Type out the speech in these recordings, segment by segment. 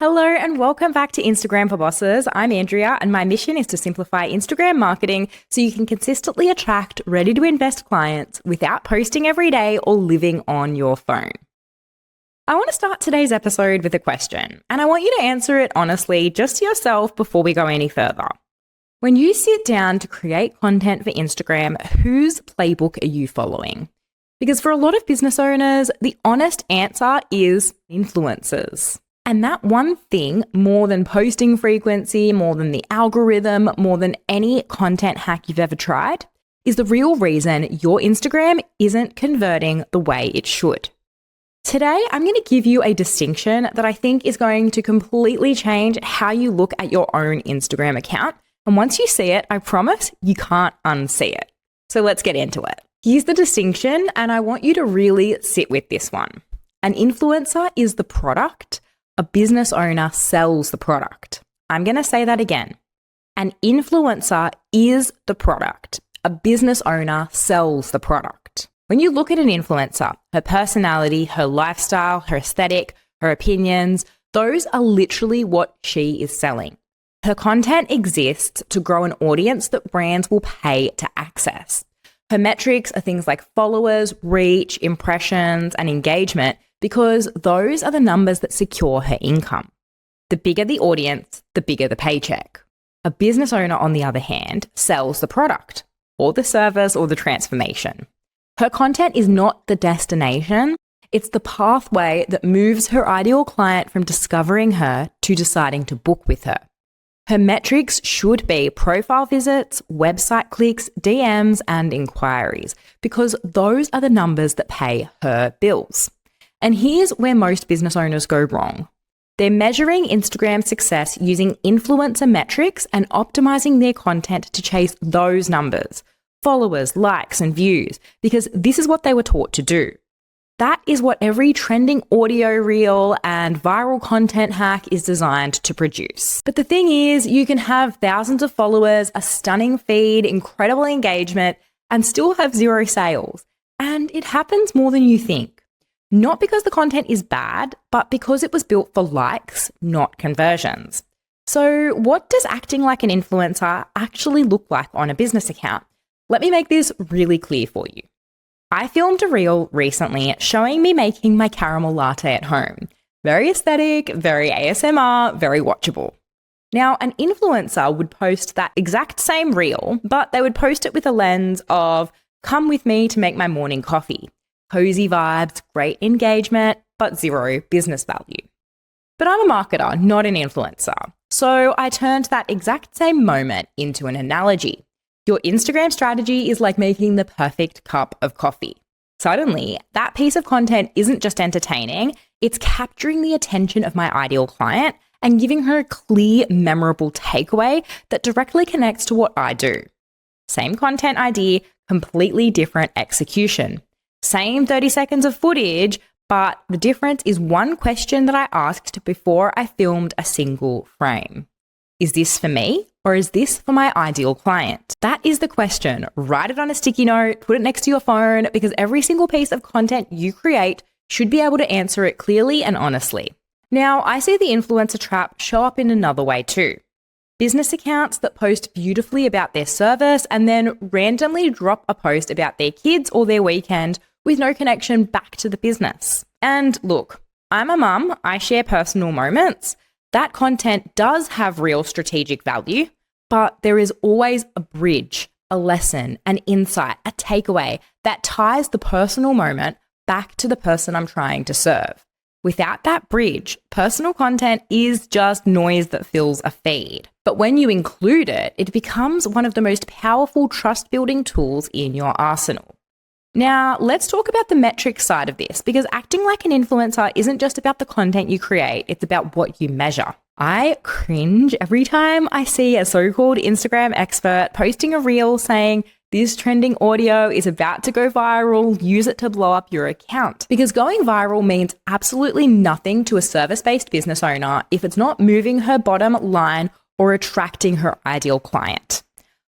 Hello and welcome back to Instagram for Bosses. I'm Andrea and my mission is to simplify Instagram marketing so you can consistently attract ready to invest clients without posting every day or living on your phone. I want to start today's episode with a question, and I want you to answer it honestly just to yourself before we go any further. When you sit down to create content for Instagram, whose playbook are you following? Because for a lot of business owners, the honest answer is influencers. And that one thing, more than posting frequency, more than the algorithm, more than any content hack you've ever tried, is the real reason your Instagram isn't converting the way it should. Today, I'm going to give you a distinction that I think is going to completely change how you look at your own Instagram account. And once you see it, I promise you can't unsee it. So let's get into it. Here's the distinction, and I want you to really sit with this one. An influencer is the product. A business owner sells the product. I'm going to say that again. An influencer is the product. A business owner sells the product. When you look at an influencer, her personality, her lifestyle, her aesthetic, her opinions, those are literally what she is selling. Her content exists to grow an audience that brands will pay to access. Her metrics are things like followers, reach, impressions, and engagement, because those are the numbers that secure her income. The bigger the audience, the bigger the paycheck. A business owner, on the other hand, sells the product or the service or the transformation. Her content is not the destination. It's the pathway that moves her ideal client from discovering her to deciding to book with her. Her metrics should be profile visits, website clicks, DMs, and inquiries, because those are the numbers that pay her bills. And here's where most business owners go wrong. They're measuring Instagram success using influencer metrics and optimizing their content to chase those numbers, followers, likes, and views, because this is what they were taught to do. That is what every trending audio reel and viral content hack is designed to produce. But the thing is, you can have thousands of followers, a stunning feed, incredible engagement, and still have zero sales. And it happens more than you think. Not because the content is bad, but because it was built for likes, not conversions. So what does acting like an influencer actually look like on a business account? Let me make this really clear for you. I filmed a reel recently showing me making my caramel latte at home. Very aesthetic, very ASMR, very watchable. Now, an influencer would post that exact same reel, but they would post it with a lens of, come with me to make my morning coffee. Cozy vibes, great engagement, but zero business value. But I'm a marketer, not an influencer. So I turned that exact same moment into an analogy. Your Instagram strategy is like making the perfect cup of coffee. Suddenly, that piece of content isn't just entertaining, it's capturing the attention of my ideal client and giving her a clear, memorable takeaway that directly connects to what I do. Same content idea, completely different execution. Same 30 seconds of footage, but the difference is one question that I asked before I filmed a single frame. Is this for me or is this for my ideal client? That is the question. Write it on a sticky note, put it next to your phone, because every single piece of content you create should be able to answer it clearly and honestly. Now, I see the influencer trap show up in another way too. Business accounts that post beautifully about their service and then randomly drop a post about their kids or their weekend with no connection back to the business. And look, I'm a mum, I share personal moments. That content does have real strategic value, but there is always a bridge, a lesson, an insight, a takeaway that ties the personal moment back to the person I'm trying to serve. Without that bridge, personal content is just noise that fills a feed. But when you include it, it becomes one of the most powerful trust-building tools in your arsenal. Now, let's talk about the metrics side of this, because acting like an influencer isn't just about the content you create, it's about what you measure. I cringe every time I see a so-called Instagram expert posting a reel saying, this trending audio is about to go viral, use it to blow up your account. Because going viral means absolutely nothing to a service-based business owner if it's not moving her bottom line or attracting her ideal client.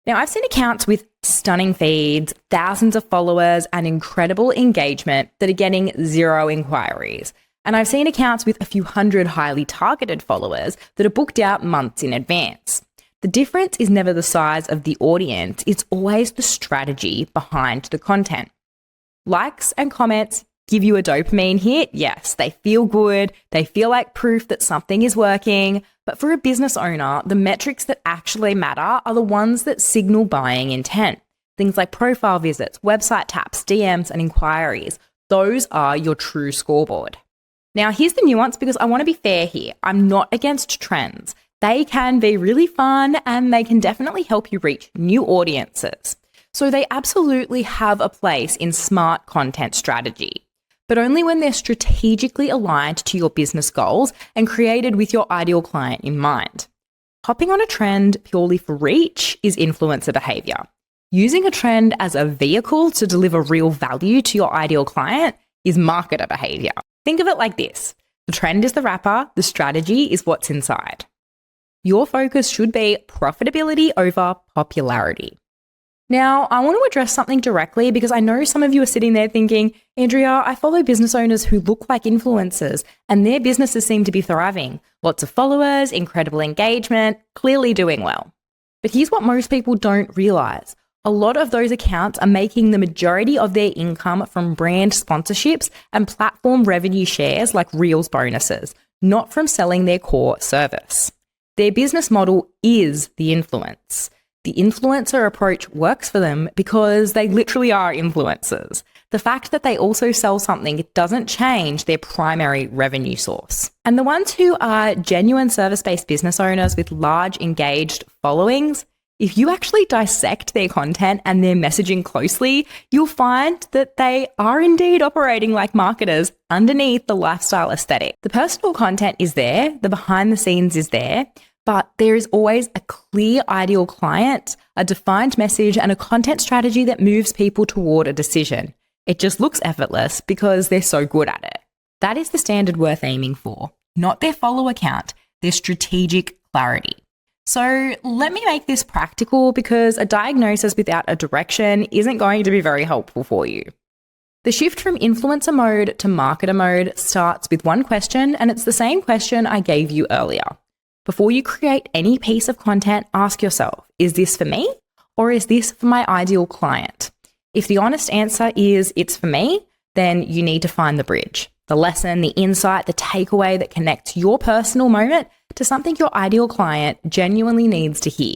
Now, I've seen accounts with stunning feeds, thousands of followers, and incredible engagement that are getting zero inquiries. And I've seen accounts with a few hundred highly targeted followers that are booked out months in advance. The difference is never the size of the audience, it's always the strategy behind the content. Likes and comments give you a dopamine hit. Yes, they feel good. They feel like proof that something is working. But for a business owner, the metrics that actually matter are the ones that signal buying intent. Things like profile visits, website taps, DMs, and inquiries. Those are your true scoreboard. Now, here's the nuance because I want to be fair here. I'm not against trends. They can be really fun and they can definitely help you reach new audiences. So they absolutely have a place in smart content strategy, but only when they're strategically aligned to your business goals and created with your ideal client in mind. Hopping on a trend purely for reach is influencer behavior. Using a trend as a vehicle to deliver real value to your ideal client is marketer behavior. Think of it like this. The trend is the wrapper, the strategy is what's inside. Your focus should be profitability over popularity. Now, I want to address something directly because I know some of you are sitting there thinking, Andrea, I follow business owners who look like influencers and their businesses seem to be thriving. Lots of followers, incredible engagement, clearly doing well. But here's what most people don't realize. A lot of those accounts are making the majority of their income from brand sponsorships and platform revenue shares like Reels bonuses, not from selling their core service. Their business model is the influence. The influencer approach works for them because they literally are influencers. The fact that they also sell something doesn't change their primary revenue source. And the ones who are genuine service-based business owners with large engaged followings, if you actually dissect their content and their messaging closely, you'll find that they are indeed operating like marketers underneath the lifestyle aesthetic. The personal content is there, the behind the scenes is there, but there is always a clear ideal client, a defined message, and a content strategy that moves people toward a decision. It just looks effortless because they're so good at it. That is the standard worth aiming for, not their follower count, their strategic clarity. So let me make this practical because a diagnosis without a direction isn't going to be very helpful for you. The shift from influencer mode to marketer mode starts with one question, and it's the same question I gave you earlier. Before you create any piece of content, ask yourself, is this for me or is this for my ideal client? If the honest answer is it's for me, then you need to find the bridge, the lesson, the insight, the takeaway that connects your personal moment to something your ideal client genuinely needs to hear.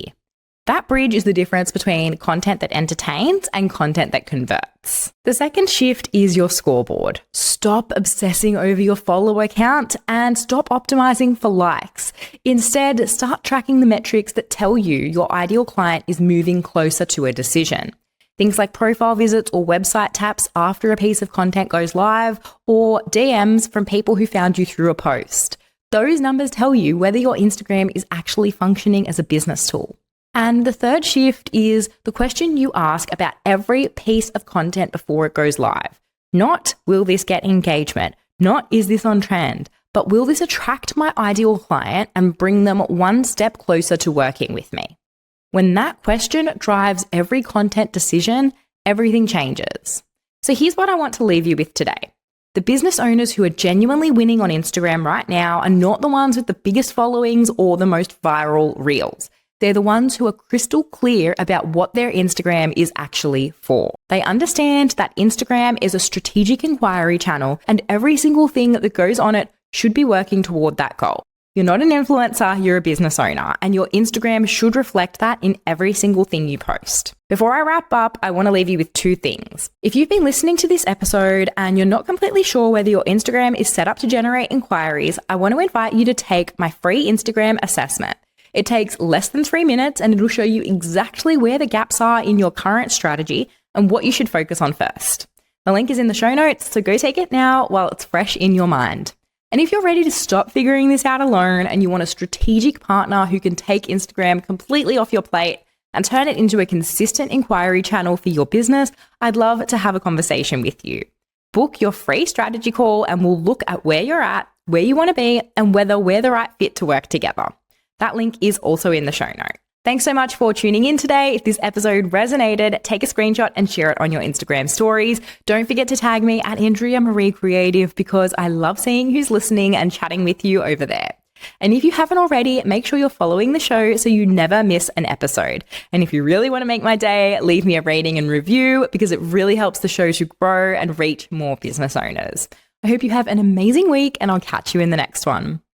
That bridge is the difference between content that entertains and content that converts. The second shift is your scoreboard. Stop obsessing over your follower count and stop optimizing for likes. Instead, start tracking the metrics that tell you your ideal client is moving closer to a decision. Things like profile visits or website taps after a piece of content goes live, or DMs from people who found you through a post. Those numbers tell you whether your Instagram is actually functioning as a business tool. And the third shift is the question you ask about every piece of content before it goes live. Not, will this get engagement? Not, is this on trend? But will this attract my ideal client and bring them one step closer to working with me? When that question drives every content decision, everything changes. So here's what I want to leave you with today. The business owners who are genuinely winning on Instagram right now are not the ones with the biggest followings or the most viral reels. They're the ones who are crystal clear about what their Instagram is actually for. They understand that Instagram is a strategic inquiry channel and every single thing that goes on it should be working toward that goal. You're not an influencer, you're a business owner, and your Instagram should reflect that in every single thing you post. Before I wrap up, I want to leave you with two things. If you've been listening to this episode and you're not completely sure whether your Instagram is set up to generate inquiries, I want to invite you to take my free Instagram assessment. It takes less than 3 minutes and it'll show you exactly where the gaps are in your current strategy and what you should focus on first. The link is in the show notes, so go take it now while it's fresh in your mind. And if you're ready to stop figuring this out alone and you want a strategic partner who can take Instagram completely off your plate and turn it into a consistent inquiry channel for your business, I'd love to have a conversation with you. Book your free strategy call and we'll look at where you're at, where you want to be, and whether we're the right fit to work together. That link is also in the show note. Thanks so much for tuning in today. If this episode resonated, take a screenshot and share it on your Instagram stories. Don't forget to tag me at Andrea Marie Creative because I love seeing who's listening and chatting with you over there. And if you haven't already, make sure you're following the show so you never miss an episode. And if you really want to make my day, leave me a rating and review because it really helps the show to grow and reach more business owners. I hope you have an amazing week and I'll catch you in the next one.